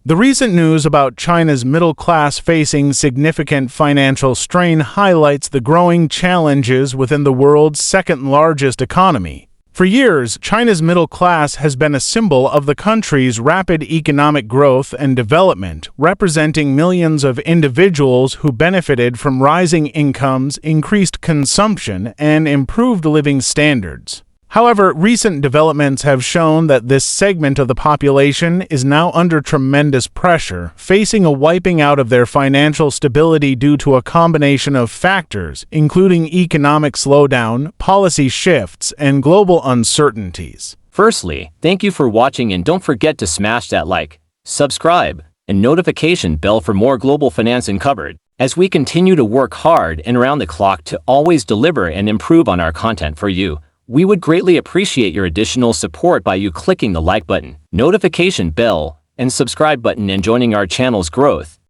The recent news about China's middle class facing significant financial strain highlights the growing challenges within the world's second-largest economy. For years, China's middle class has been a symbol of the country's rapid economic growth and development, representing millions of individuals who benefited from rising incomes, increased consumption, and improved living standards. However, recent developments have shown that this segment of the population is now under tremendous pressure, facing a wiping out of their financial stability due to a combination of factors, including economic slowdown, policy shifts, and global uncertainties. Firstly, thank you for watching, and don't forget to smash that like, subscribe, and notification bell for more global finance uncovered, as we continue to work hard and around the clock to always deliver and improve on our content for you. We would greatly appreciate your additional support by you clicking the like button, notification bell, and subscribe button and joining our channel's growth.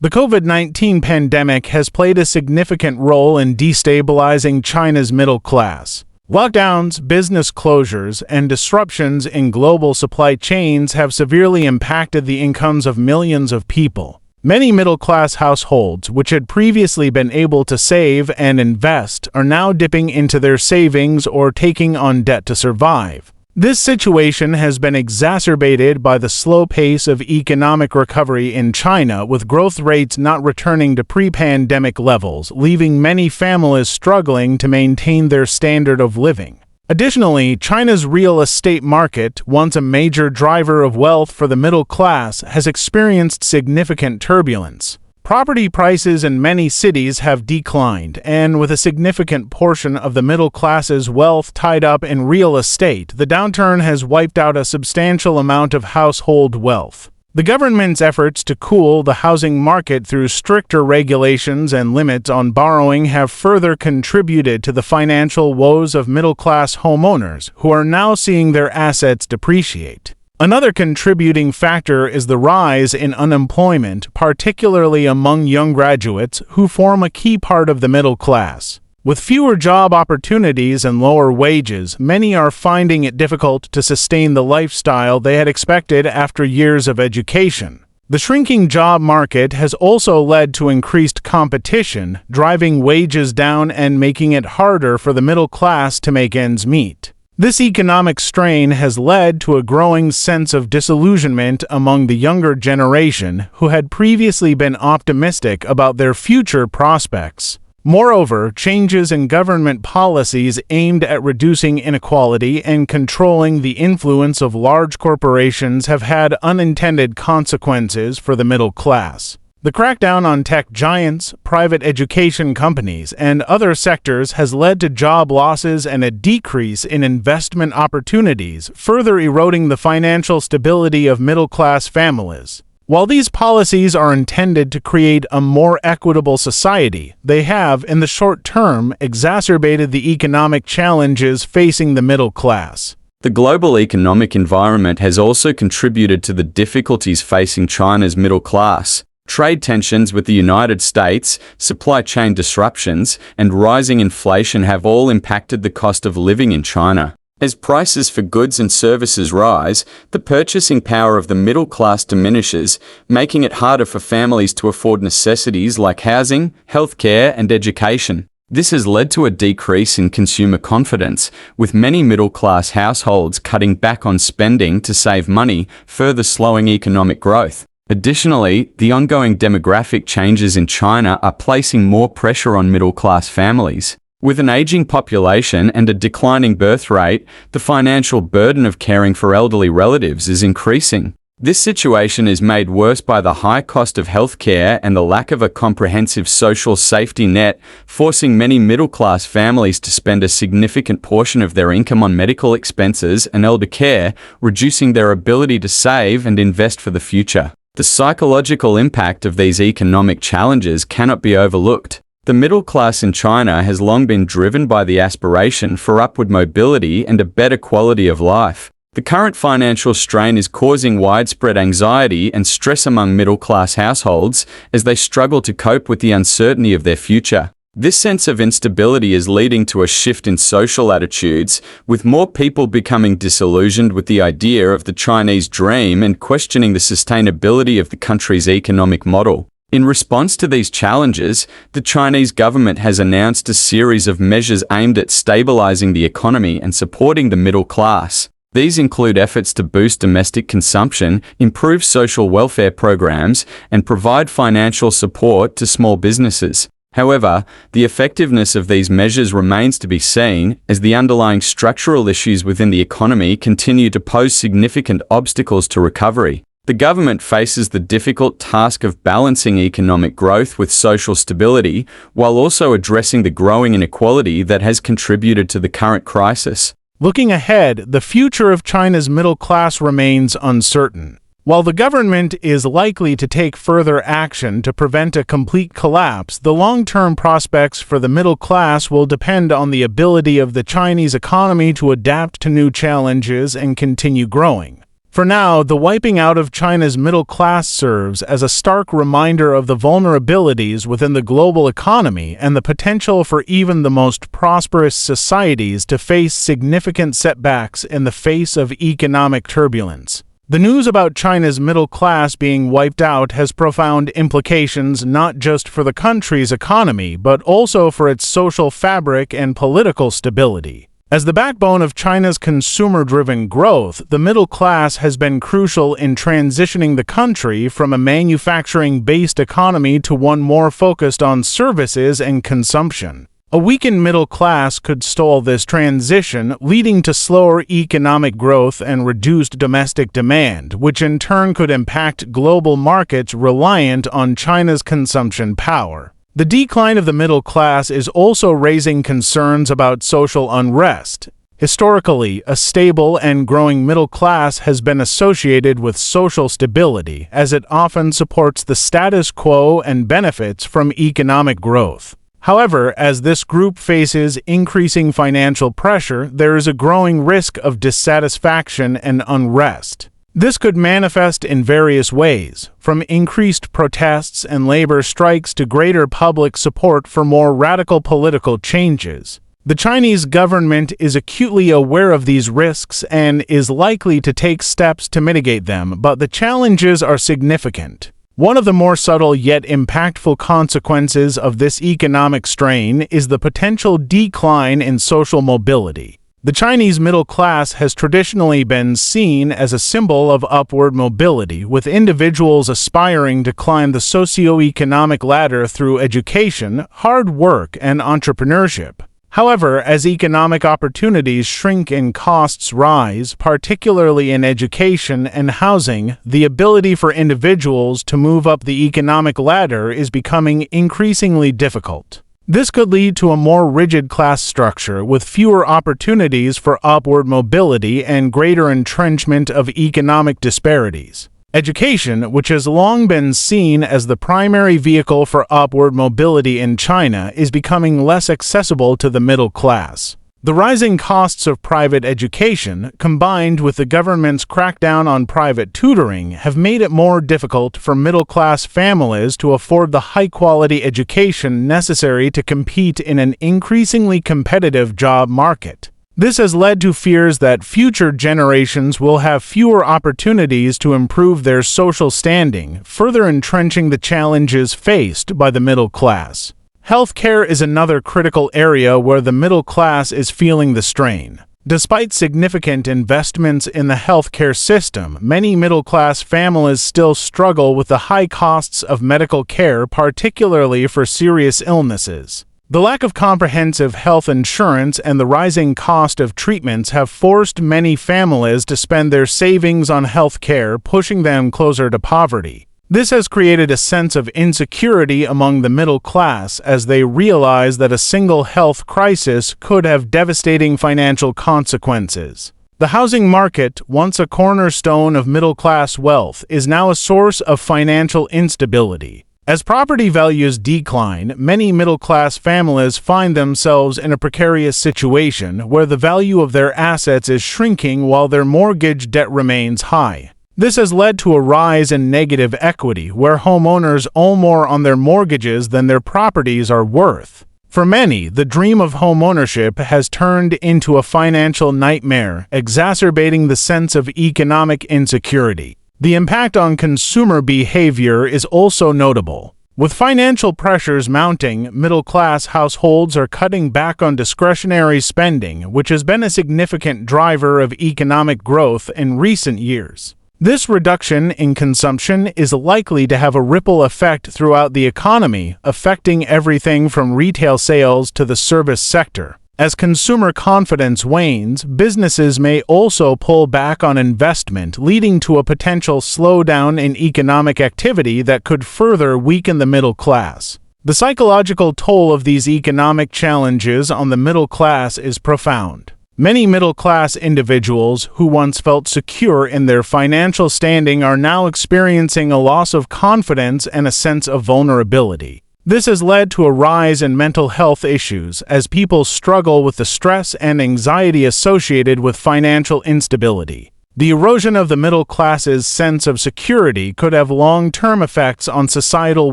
The COVID-19 pandemic has played a significant role in destabilizing China's middle class. Lockdowns, business closures, and disruptions in global supply chains have severely impacted the incomes of millions of people. Many middle-class households, which had previously been able to save and invest, are now dipping into their savings or taking on debt to survive. This situation has been exacerbated by the slow pace of economic recovery in China, with growth rates not returning to pre-pandemic levels, leaving many families struggling to maintain their standard of living. Additionally, China's real estate market, once a major driver of wealth for the middle class, has experienced significant turbulence. Property prices in many cities have declined, and with a significant portion of the middle class's wealth tied up in real estate, the downturn has wiped out a substantial amount of household wealth. The government's efforts to cool the housing market through stricter regulations and limits on borrowing have further contributed to the financial woes of middle-class homeowners, who are now seeing their assets depreciate. Another contributing factor is the rise in unemployment, particularly among young graduates, who form a key part of the middle class. With fewer job opportunities and lower wages, many are finding it difficult to sustain the lifestyle they had expected after years of education. The shrinking job market has also led to increased competition, driving wages down and making it harder for the middle class to make ends meet. This economic strain has led to a growing sense of disillusionment among the younger generation, who had previously been optimistic about their future prospects. Moreover, changes in government policies aimed at reducing inequality and controlling the influence of large corporations have had unintended consequences for the middle class. The crackdown on tech giants, private education companies, and other sectors has led to job losses and a decrease in investment opportunities, further eroding the financial stability of middle-class families. While these policies are intended to create a more equitable society, they have, in the short term, exacerbated the economic challenges facing the middle class. The global economic environment has also contributed to the difficulties facing China's middle class. Trade tensions with the United States, supply chain disruptions, and rising inflation have all impacted the cost of living in China. As prices for goods and services rise, the purchasing power of the middle class diminishes, making it harder for families to afford necessities like housing, healthcare, and education. This has led to a decrease in consumer confidence, with many middle-class households cutting back on spending to save money, further slowing economic growth. Additionally, the ongoing demographic changes in China are placing more pressure on middle-class families. With an aging population and a declining birth rate, the financial burden of caring for elderly relatives is increasing. This situation is made worse by the high cost of healthcare and the lack of a comprehensive social safety net, forcing many middle-class families to spend a significant portion of their income on medical expenses and elder care, reducing their ability to save and invest for the future. The psychological impact of these economic challenges cannot be overlooked. The middle class in China has long been driven by the aspiration for upward mobility and a better quality of life. The current financial strain is causing widespread anxiety and stress among middle-class households as they struggle to cope with the uncertainty of their future. This sense of instability is leading to a shift in social attitudes, with more people becoming disillusioned with the idea of the Chinese dream and questioning the sustainability of the country's economic model. In response to these challenges, the Chinese government has announced a series of measures aimed at stabilizing the economy and supporting the middle class. These include efforts to boost domestic consumption, improve social welfare programs, and provide financial support to small businesses. However, the effectiveness of these measures remains to be seen, as the underlying structural issues within the economy continue to pose significant obstacles to recovery. The government faces the difficult task of balancing economic growth with social stability, while also addressing the growing inequality that has contributed to the current crisis. Looking ahead, the future of China's middle class remains uncertain. While the government is likely to take further action to prevent a complete collapse, the long-term prospects for the middle class will depend on the ability of the Chinese economy to adapt to new challenges and continue growing. For now, the wiping out of China's middle class serves as a stark reminder of the vulnerabilities within the global economy and the potential for even the most prosperous societies to face significant setbacks in the face of economic turbulence. The news about China's middle class being wiped out has profound implications not just for the country's economy, but also for its social fabric and political stability. As the backbone of China's consumer-driven growth, the middle class has been crucial in transitioning the country from a manufacturing-based economy to one more focused on services and consumption. A weakened middle class could stall this transition, leading to slower economic growth and reduced domestic demand, which in turn could impact global markets reliant on China's consumption power. The decline of the middle class is also raising concerns about social unrest. Historically, a stable and growing middle class has been associated with social stability, as it often supports the status quo and benefits from economic growth. However, as this group faces increasing financial pressure, there is a growing risk of dissatisfaction and unrest. This could manifest in various ways, from increased protests and labor strikes to greater public support for more radical political changes. The Chinese government is acutely aware of these risks and is likely to take steps to mitigate them, but the challenges are significant. One of the more subtle yet impactful consequences of this economic strain is the potential decline in social mobility. The Chinese middle class has traditionally been seen as a symbol of upward mobility, with individuals aspiring to climb the socioeconomic ladder through education, hard work, and entrepreneurship. However, as economic opportunities shrink and costs rise, particularly in education and housing, the ability for individuals to move up the economic ladder is becoming increasingly difficult. This could lead to a more rigid class structure with fewer opportunities for upward mobility and greater entrenchment of economic disparities. Education, which has long been seen as the primary vehicle for upward mobility in China, is becoming less accessible to the middle class. The rising costs of private education, combined with the government's crackdown on private tutoring, have made it more difficult for middle-class families to afford the high-quality education necessary to compete in an increasingly competitive job market. This has led to fears that future generations will have fewer opportunities to improve their social standing, further entrenching the challenges faced by the middle class. Healthcare is another critical area where the middle class is feeling the strain. Despite significant investments in the healthcare system, many middle-class families still struggle with the high costs of medical care, particularly for serious illnesses. The lack of comprehensive health insurance and the rising cost of treatments have forced many families to spend their savings on health care, pushing them closer to poverty. This has created a sense of insecurity among the middle class as they realize that a single health crisis could have devastating financial consequences. The housing market, once a cornerstone of middle-class wealth, is now a source of financial instability. As property values decline, many middle-class families find themselves in a precarious situation where the value of their assets is shrinking while their mortgage debt remains high. This has led to a rise in negative equity, where homeowners owe more on their mortgages than their properties are worth. For many, the dream of homeownership has turned into a financial nightmare, exacerbating the sense of economic insecurity. The impact on consumer behavior is also notable. With financial pressures mounting, middle-class households are cutting back on discretionary spending, which has been a significant driver of economic growth in recent years. This reduction in consumption is likely to have a ripple effect throughout the economy, affecting everything from retail sales to the service sector. As consumer confidence wanes, businesses may also pull back on investment, leading to a potential slowdown in economic activity that could further weaken the middle class. The psychological toll of these economic challenges on the middle class is profound. Many middle-class individuals who once felt secure in their financial standing are now experiencing a loss of confidence and a sense of vulnerability. This has led to a rise in mental health issues as people struggle with the stress and anxiety associated with financial instability. The erosion of the middle class's sense of security could have long-term effects on societal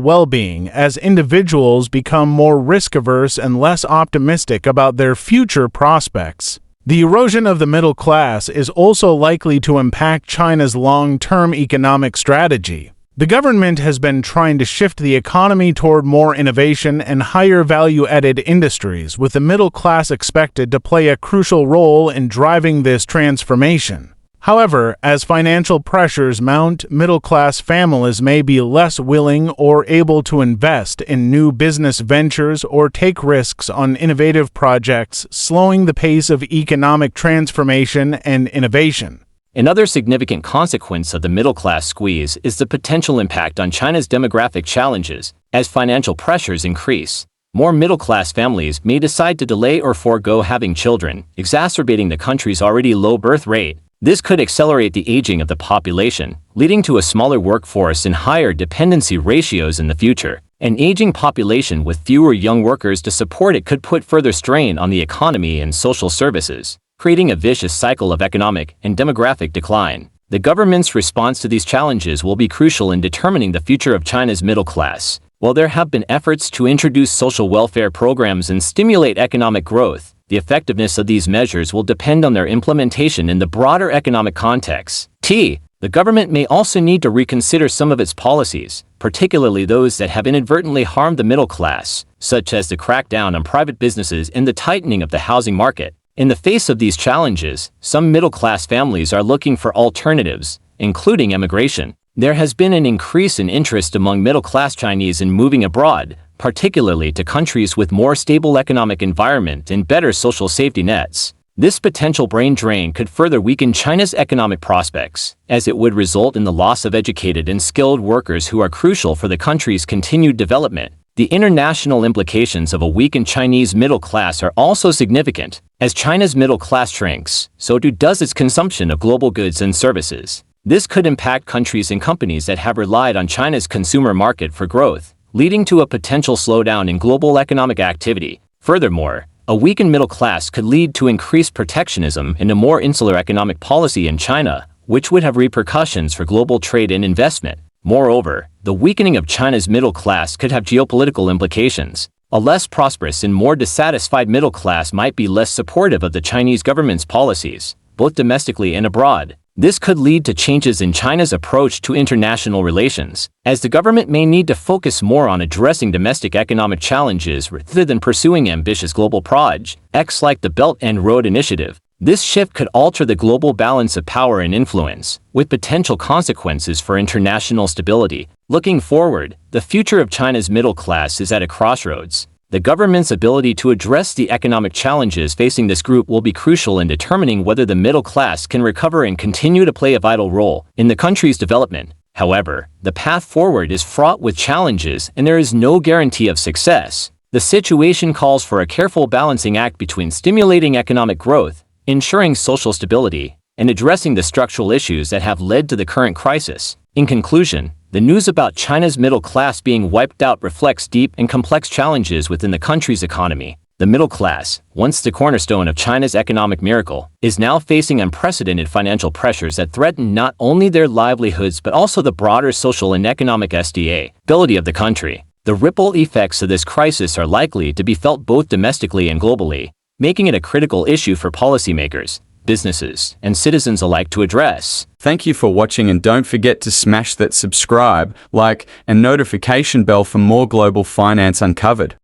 well-being as individuals become more risk-averse and less optimistic about their future prospects. The erosion of the middle class is also likely to impact China's long-term economic strategy. The government has been trying to shift the economy toward more innovation and higher value-added industries, with the middle class expected to play a crucial role in driving this transformation. However, as financial pressures mount, middle-class families may be less willing or able to invest in new business ventures or take risks on innovative projects, slowing the pace of economic transformation and innovation. Another significant consequence of the middle-class squeeze is the potential impact on China's demographic challenges. As financial pressures increase, more middle-class families may decide to delay or forego having children, exacerbating the country's already low birth rate. This could accelerate the aging of the population, leading to a smaller workforce and higher dependency ratios in the future. An aging population with fewer young workers to support it could put further strain on the economy and social services, creating a vicious cycle of economic and demographic decline. The government's response to these challenges will be crucial in determining the future of China's middle class. While there have been efforts to introduce social welfare programs and stimulate economic growth, the effectiveness of these measures will depend on their implementation in the broader economic context. The government may also need to reconsider some of its policies, particularly those that have inadvertently harmed the middle class, such as the crackdown on private businesses and the tightening of the housing market. In the face of these challenges, some middle-class families are looking for alternatives, including immigration. There has been an increase in interest among middle-class Chinese in moving abroad, particularly to countries with more stable economic environment and better social safety nets. This potential brain drain could further weaken China's economic prospects, as it would result in the loss of educated and skilled workers who are crucial for the country's continued development. The international implications of a weakened Chinese middle class are also significant. As China's middle class shrinks, so does its consumption of global goods and services. This could impact countries and companies that have relied on China's consumer market for growth, leading to a potential slowdown in global economic activity. Furthermore, a weakened middle class could lead to increased protectionism and a more insular economic policy in China, which would have repercussions for global trade and investment. Moreover, the weakening of China's middle class could have geopolitical implications. A less prosperous and more dissatisfied middle class might be less supportive of the Chinese government's policies, both domestically and abroad. This could lead to changes in China's approach to international relations, as the government may need to focus more on addressing domestic economic challenges rather than pursuing ambitious global projects like the Belt and Road Initiative. This shift could alter the global balance of power and influence, with potential consequences for international stability. Looking forward, the future of China's middle class is at a crossroads. The government's ability to address the economic challenges facing this group will be crucial in determining whether the middle class can recover and continue to play a vital role in the country's development. However, the path forward is fraught with challenges and there is no guarantee of success. The situation calls for a careful balancing act between stimulating economic growth, ensuring social stability, and addressing the structural issues that have led to the current crisis. In conclusion, the news about China's middle class being wiped out reflects deep and complex challenges within the country's economy. The middle class, once the cornerstone of China's economic miracle, is now facing unprecedented financial pressures that threaten not only their livelihoods but also the broader social and economic stability of the country. The ripple effects of this crisis are likely to be felt both domestically and globally, making it a critical issue for policymakers, businesses, and citizens alike to address. Thank you for watching, and don't forget to smash that subscribe, like, and notification bell for more global finance uncovered.